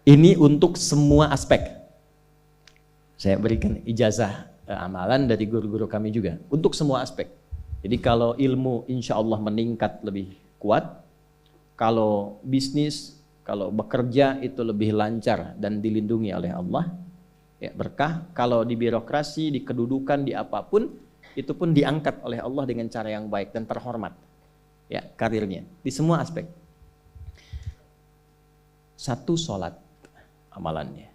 Ini untuk semua aspek. Saya berikan ijazah amalan dari guru-guru kami juga untuk semua aspek. Jadi kalau ilmu insya Allah meningkat lebih kuat, kalau bisnis, kalau bekerja itu lebih lancar dan dilindungi oleh Allah, ya berkah. Kalau di birokrasi, di kedudukan, di apapun, itu pun diangkat oleh Allah dengan cara yang baik dan terhormat. Ya, karirnya di semua aspek. Satu sholat amalannya.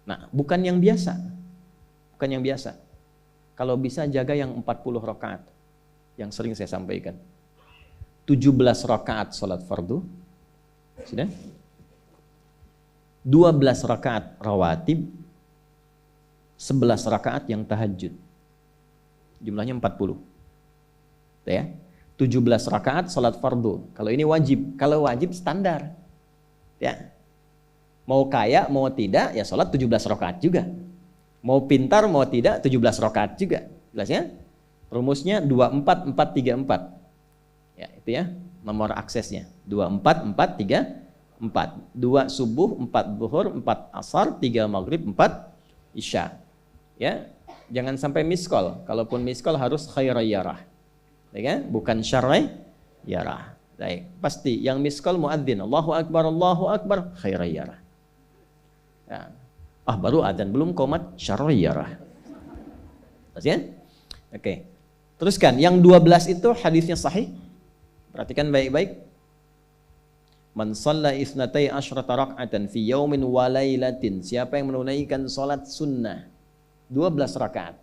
Nah, bukan yang biasa. Bukan yang biasa. Kalau bisa jaga yang 40 rakaat yang sering saya sampaikan. 17 rakaat sholat fardu. Sudah? 12 rakaat rawatib. 11 rakaat yang tahajud. Jumlahnya 40. Ya. 17 rakaat sholat fardu. Kalau ini wajib. Kalau wajib standar. Ya. Mau kaya, mau tidak, ya sholat 17 rakaat juga. Mau pintar, mau tidak, 17 rakaat juga. Jelas ya? Rumusnya 24434. Ya, itu ya, nomor aksesnya. 24434. 2 subuh, 4 zuhur, 4 asar, 3 maghrib, 4 isya. Ya, jangan sampai miss call. Kalaupun miss call harus khairayyarah. Ya kan? Bukan syarrayyarah. Baik, pasti yang miss call muadzin. Allahu akbar, khairayyarah. Ya. Baru adzan belum qomat syarrayyarah. Ya? Oke. Teruskan, yang 12 itu hadisnya sahih. Perhatikan baik-baik. Man shalla isnatai asyrata rak'atan fi yaumin wa lailatin. Siapa yang menunaikan salat sunnah 12 rakaat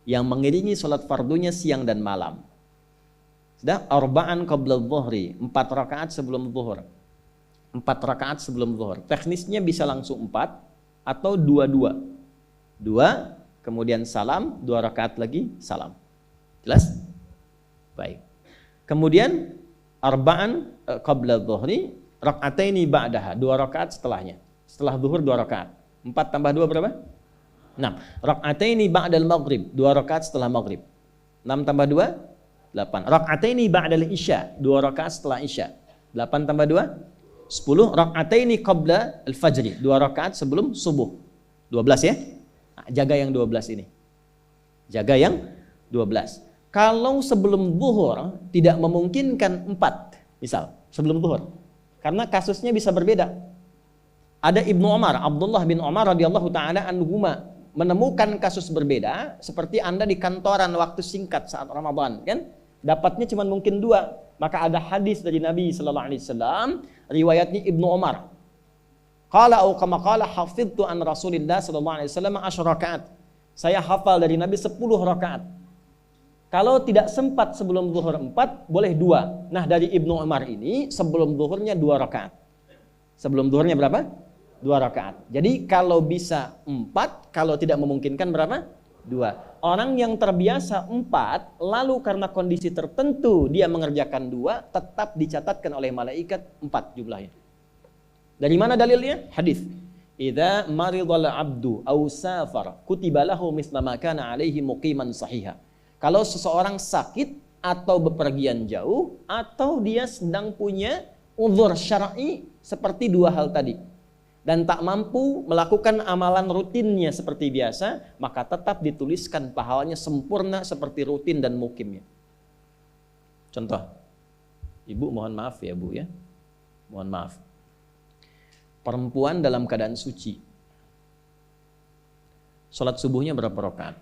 yang mengiringi salat fardunya siang dan malam. Sudah, arba'an qabla dhuhri, 4 rakaat sebelum zuhur. 4 rakaat sebelum zuhur. Teknisnya bisa langsung 4 atau 2-2. 2, kemudian salam, 2 rakaat lagi, salam. Jelas? Baik. Kemudian arba'an qabla dhuhri, rak'ataini ba'daha, 2 rakaat setelahnya. Setelah zuhur 2 rakaat. 4 tambah 2 berapa? 6. Rak'ataini ba'dal maghrib, 2 rakaat setelah maghrib. 6 tambah 2? 8. Rak'ataini ba'dal isya, 2 rakaat setelah isya. 8 tambah 2? 10. Rak'ataini qabla al-fajri, 2 rakaat sebelum subuh. 12 ya? Nah, jaga yang 12 ini. Jaga yang 12. Kalau sebelum zuhur tidak memungkinkan 4, misal sebelum zuhur, karena kasusnya bisa berbeda. Ada Ibnu Umar, Abdullah bin Umar radhiyallahu taala anhuma, menemukan kasus berbeda, seperti Anda di kantoran waktu singkat saat Ramadan, kan? Dapatnya cuma mungkin 2. Maka ada hadis dari Nabi sallallahu alaihi wasallam, riwayatnya Ibnu Umar. Qala au kama qala hafidtu an Rasulillah sallallahu alaihi wasallam 10 rakaat. Saya hafal dari Nabi 10 rakaat. Kalau tidak sempat sebelum zuhur 4, boleh 2. Nah, dari Ibnu Umar ini sebelum zuhurnya 2 rakaat. Sebelum zuhurnya berapa? 2 rakaat. Jadi kalau bisa 4, kalau tidak memungkinkan berapa? 2. Orang yang terbiasa 4, lalu karena kondisi tertentu dia mengerjakan 2, tetap dicatatkan oleh malaikat 4 jumlahnya. Dari mana dalilnya? Hadis. Idza maridal abdu aw safar kutiba lahu mithla ma kana alaihi muqiman sahiha. Kalau seseorang sakit atau bepergian jauh atau dia sedang punya uzur syar'i seperti 2 hal tadi, dan tak mampu melakukan amalan rutinnya seperti biasa, maka tetap dituliskan pahalanya sempurna seperti rutin dan mukimnya. Contoh, Ibu mohon maaf ya Bu ya, mohon maaf. Perempuan dalam keadaan suci, sholat subuhnya berapa rakaat?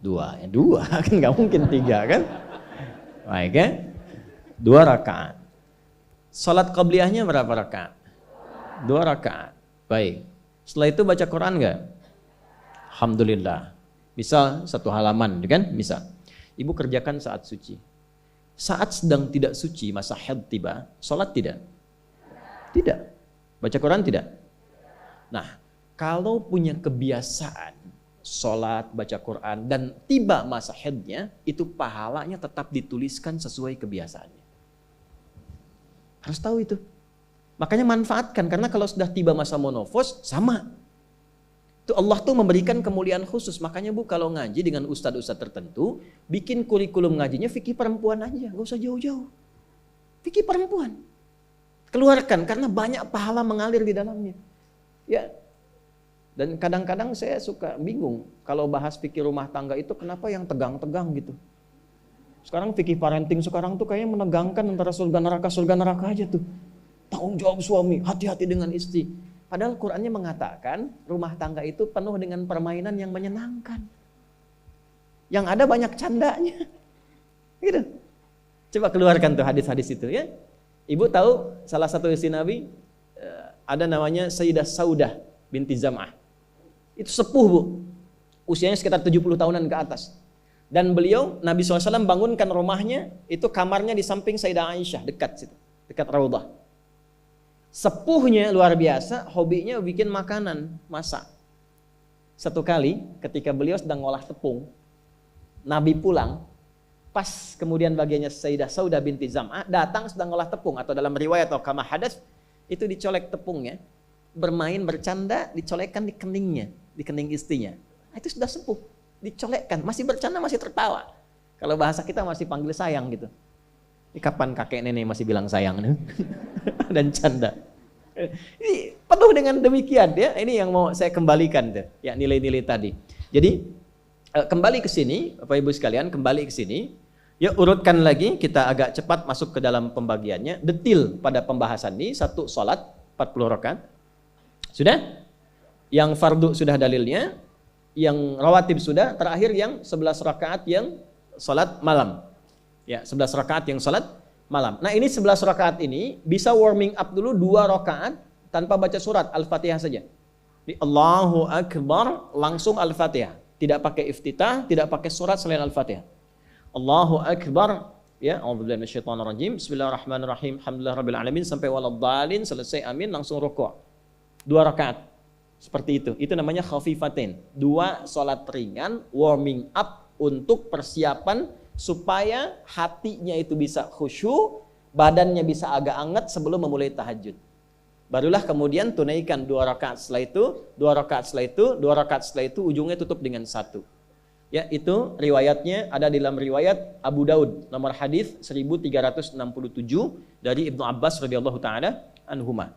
2, ya 2 kan nggak mungkin 3 kan? Baik ya, 2 rakaat. Sholat qabliyahnya berapa rakaat? 2 rakaat. Baik. Setelah itu baca Quran enggak? Alhamdulillah. Bisa 1 halaman, kan? Bisa. Ibu kerjakan saat suci. Saat sedang tidak suci, masa haid tiba, sholat tidak? Tidak. Baca Quran tidak? Nah, kalau punya kebiasaan sholat, baca Quran, dan tiba masa haidnya, itu pahalanya tetap dituliskan sesuai kebiasaannya. Harus tahu itu. Makanya manfaatkan, karena kalau sudah tiba masa monofos, sama. Itu Allah tuh memberikan kemuliaan khusus. Makanya Bu, kalau ngaji dengan ustadz-ustadz tertentu, bikin kurikulum ngajinya fikih perempuan aja, gak usah jauh-jauh. Fikih perempuan. Keluarkan karena banyak pahala mengalir di dalamnya. Ya. Dan kadang-kadang saya suka bingung kalau bahas fikih rumah tangga itu kenapa yang tegang-tegang gitu. Sekarang fikih parenting sekarang tuh kayaknya menegangkan antara surga neraka aja tuh. Tanggung jawab suami, hati-hati dengan istri. Padahal Qur'annya mengatakan rumah tangga itu penuh dengan permainan yang menyenangkan. Yang ada banyak candanya. Gitu. Coba keluarkan tuh hadis-hadis itu ya. Ibu tahu salah satu istri Nabi ada namanya Sayyidah Saudah binti Zam'ah. Itu sepuh bu. Usianya sekitar 70 tahunan ke atas. Dan beliau, Nabi SAW bangunkan rumahnya, itu kamarnya di samping Sayyidah Aisyah, dekat situ, dekat Raudhah. Sepuhnya luar biasa, hobinya bikin makanan, masak. Satu kali ketika beliau sedang ngolah tepung, Nabi pulang, pas kemudian bagiannya Sayyidah Saudah binti Zam'ah datang sedang ngolah tepung, atau dalam riwayat atau kama hadas, itu dicolek tepungnya, bermain, bercanda, dicolekkan di keningnya, di kening istrinya. Itu sudah sepuh. Dicolekkan, masih bercanda, masih tertawa. Kalau bahasa kita masih panggil sayang gitu. Ini kapan kakek nenek masih bilang sayang dan canda. Ini penuh dengan demikian ya. Ini yang mau saya kembalikan tuh, ya nilai-nilai tadi. Jadi kembali ke sini, Bapak Ibu sekalian, kembali ke sini. Ya urutkan lagi, kita agak cepat masuk ke dalam pembagiannya. Detil pada pembahasan ini, satu salat 40 rakaat. Sudah? Yang fardu sudah dalilnya. Yang rawatib sudah, terakhir yang 11 rakaat yang salat malam. Ya, 11 rakaat yang salat malam. Nah, ini 11 rakaat ini bisa warming up dulu 2 rakaat tanpa baca surat Al-Fatihah saja. Di Allahu Akbar langsung Al-Fatihah, tidak pakai iftitah, tidak pakai surat selain Al-Fatihah. Allahu Akbar, ya, a'udzubillahi minasyaitonirrajim. Bismillahirrahmanirrahim. Alhamdulillahirabbil alamin sampai waladhdallin, selesai amin langsung rukuk. 2 rakaat. Seperti itu namanya khafifatain. 2 salat ringan, warming up untuk persiapan supaya hatinya itu bisa khusyuk, badannya bisa agak hangat sebelum memulai tahajud. Barulah kemudian tunaikan 2 rakaat setelah itu, 2 rakaat setelah itu, 2 rakaat setelah itu, ujungnya tutup dengan 1. Ya, itu riwayatnya ada di dalam riwayat Abu Daud, nomor hadis 1367 dari Ibnu Abbas radhiyallahu taala anhuma.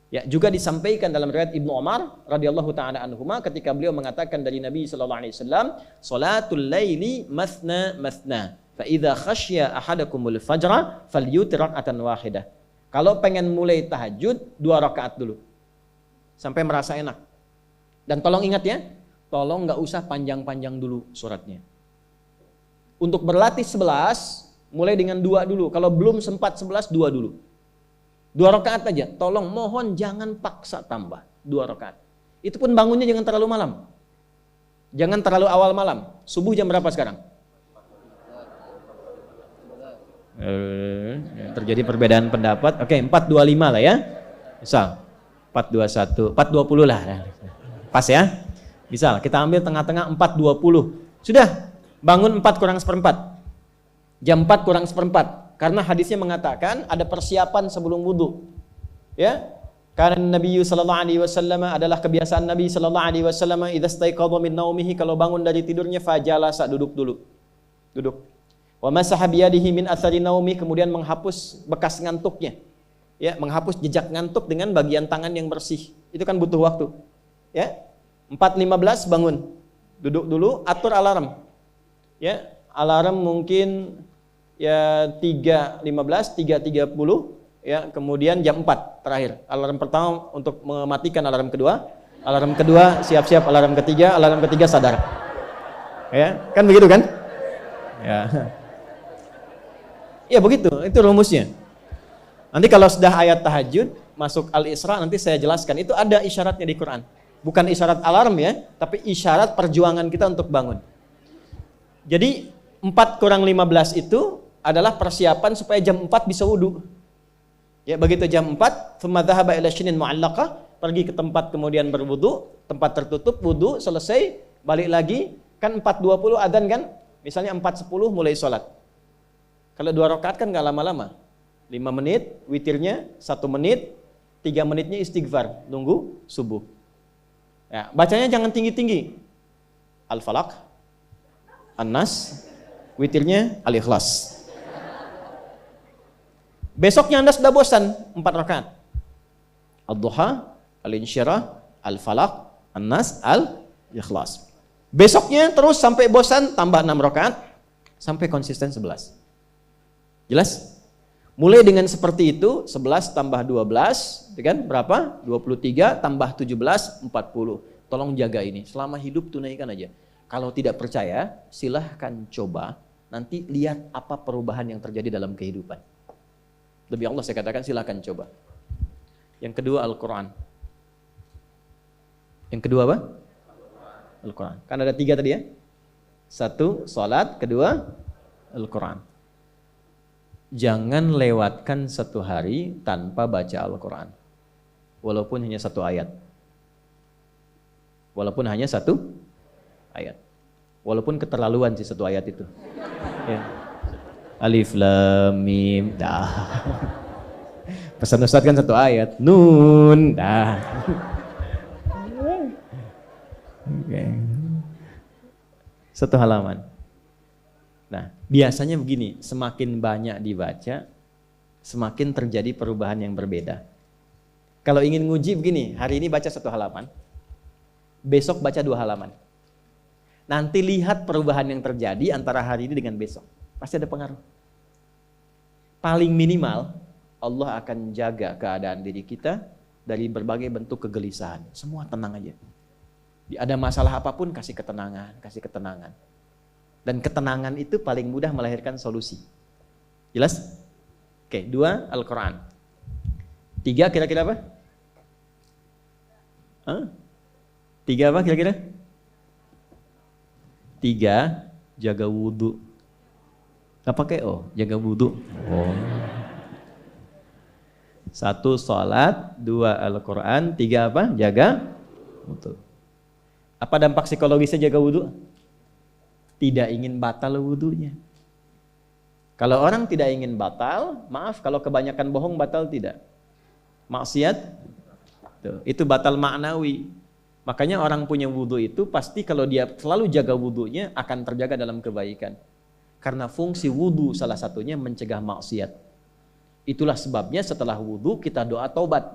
Ya, juga disampaikan dalam riwayat Ibnu Umar radhiyallahu taala anhuma ketika beliau mengatakan dari Nabi sallallahu alaihi wasallam, "Shalatul laili mathna mathna, fa idza khasya ahadakumul fajra falyutir rak'atan wahidah." Kalau pengen mulai tahajud 2 rakaat dulu. Sampai merasa enak. Dan tolong ingat ya, tolong enggak usah panjang-panjang dulu suratnya. Untuk berlatih 11, mulai dengan 2 dulu. Kalau belum sempat 11, 2 dulu. 2 rakaat aja, tolong mohon jangan paksa tambah 2 rakaat. Itu pun bangunnya jangan terlalu malam. Jangan terlalu awal malam. Subuh jam berapa sekarang? Terjadi perbedaan pendapat. Oke, 4.25 lah ya. Misal 4.21, 4.20 lah. Pas ya. Misal kita ambil tengah-tengah 4.20. Sudah, bangun 4 kurang seperempat. Jam 4 kurang seperempat. Karena hadisnya mengatakan ada persiapan sebelum wudu. Ya. Karena Nabi sallallahu alaihi wasallam adalah kebiasaan Nabi sallallahu alaihi wasallam idza staiqadha min naumihi, kalau bangun dari tidurnya fajalasa, duduk dulu. Duduk. Wa masaha biyadihi min athari naumi, kemudian menghapus bekas ngantuknya. Ya, menghapus jejak ngantuk dengan bagian tangan yang bersih. Itu kan butuh waktu. Ya. 4.15 bangun. Duduk dulu, atur alarm. Ya, alarm mungkin ya 3.15, 3.30, ya, kemudian jam 4 terakhir. Alarm pertama untuk mematikan alarm kedua. Alarm kedua siap-siap, alarm ketiga sadar. Ya, kan begitu kan? Ya. Ya begitu, itu rumusnya. Nanti kalau sudah ayat tahajud, masuk Al-Isra, nanti saya jelaskan. Itu ada isyaratnya di Quran. Bukan isyarat alarm ya, tapi isyarat perjuangan kita untuk bangun. Jadi 4 kurang 15 itu adalah persiapan supaya jam 4 bisa wudu. Ya, begitu jam 4, thumma dhahaba ila shinin mu'allaqah, pergi ke tempat kemudian berwudu, tempat tertutup, wudu, selesai, balik lagi, kan 4.20 adzan kan? Misalnya 4.10 mulai sholat. Kalau 2 rakaat kan nggak lama-lama. 5 menit, witirnya 1 menit, 3 menitnya istighfar, nunggu subuh. Ya, bacanya jangan tinggi-tinggi. Al-Falaq, An-Nas, witirnya Al-Ikhlas. Besoknya Anda sudah bosan 4 rakaat. Ad-duha, al-insyirah, al-falaq, an-nas, al-ikhlas. Besoknya terus sampai bosan tambah 6 rakaat sampai konsisten 11. Jelas? Mulai dengan seperti itu, 11 tambah 12, kan berapa? 23 tambah 17, 40. Tolong jaga ini, selama hidup tunaikan aja. Kalau tidak percaya, silahkan coba, nanti lihat apa perubahan yang terjadi dalam kehidupan. Demi Allah saya katakan silahkan coba. Yang kedua Al-Quran. Yang kedua apa? Al-Quran. Kan ada 3 tadi ya? 1, salat, kedua, Al-Quran. Jangan lewatkan 1 hari tanpa baca Al-Quran. Walaupun hanya 1 ayat. Walaupun hanya 1 ayat. Walaupun keterlaluan sih 1 ayat itu. Ya. Alif, Lam, Mim, dah. Pesan Ustaz kan 1 ayat. Nun, dah. Okay. 1 halaman. Nah, biasanya begini, semakin banyak dibaca, semakin terjadi perubahan yang berbeda. Kalau ingin nguji begini, hari ini baca 1 halaman, besok baca 2 halaman. Nanti lihat perubahan yang terjadi antara hari ini dengan besok. Pasti ada pengaruh. Paling minimal, Allah akan jaga keadaan diri kita dari berbagai bentuk kegelisahan. Semua tenang aja. Ada masalah apapun, kasih ketenangan, kasih ketenangan. Dan ketenangan itu paling mudah melahirkan solusi. Jelas? Oke, 2, Al-Quran. 3 kira-kira apa? 3 apa kira-kira? 3, jaga wudhu. Gak pakai jaga wudhu. 1, sholat, 2, Al-Quran, 3 apa? Jaga wudhu. Apa dampak psikologisnya jaga wudhu? Tidak ingin batal wudhunya. Kalau orang tidak ingin batal, maaf kalau kebanyakan bohong batal tidak. Maksiat, itu batal maknawi. Makanya orang punya wudhu itu pasti kalau dia selalu jaga wudhunya akan terjaga dalam kebaikan. Karena fungsi wudhu salah satunya mencegah maksiat. Itulah sebabnya setelah wudhu kita doa taubat.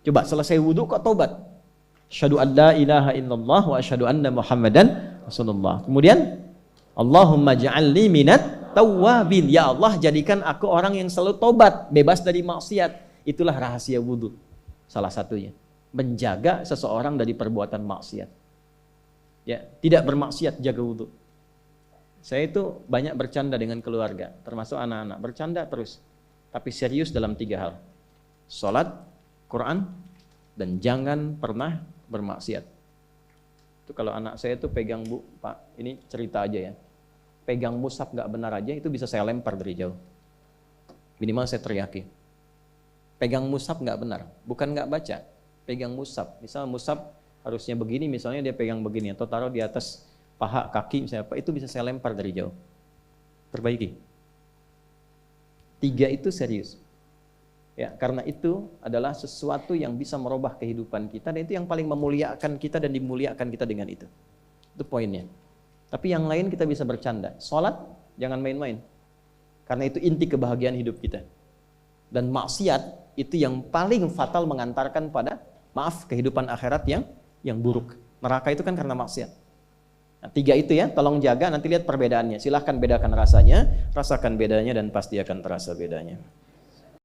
Coba selesai wudhu kok taubat. Asyhadu an la ilaha illallah wa asyhadu anna Muhammadan Rasulullah. Kemudian Allahumma ja'alni minat tawwabin. Ya Allah, jadikan aku orang yang selalu tobat, bebas dari maksiat. Itulah rahasia wudhu. Salah satunya menjaga seseorang dari perbuatan maksiat. Ya, tidak bermaksiat, jaga wudhu. Saya itu banyak bercanda dengan keluarga, termasuk anak-anak. Bercanda terus, tapi serius dalam 3 hal. Salat, Quran, dan jangan pernah bermaksiat. Itu kalau anak saya itu pegang, Bu, Pak, ini cerita aja ya. Pegang mushaf nggak benar aja, itu bisa saya lempar dari jauh. Minimal saya teriaki. Pegang mushaf nggak benar, bukan nggak baca. Pegang mushaf, misal mushaf harusnya begini, misalnya dia pegang begini, atau taruh di atas paha, kaki, misalnya apa, itu bisa saya lempar dari jauh. Perbaiki. 3 itu serius. Ya, karena itu adalah sesuatu yang bisa merubah kehidupan kita, dan itu yang paling memuliakan kita dan dimuliakan kita dengan itu. Itu poinnya. Tapi yang lain kita bisa bercanda. Sholat, jangan main-main. Karena itu inti kebahagiaan hidup kita. Dan maksiat itu yang paling fatal mengantarkan pada, kehidupan akhirat yang buruk. Neraka itu kan karena maksiat. Nah, 3 itu ya, tolong jaga, nanti lihat perbedaannya. Silahkan bedakan rasanya, rasakan bedanya dan pasti akan terasa bedanya.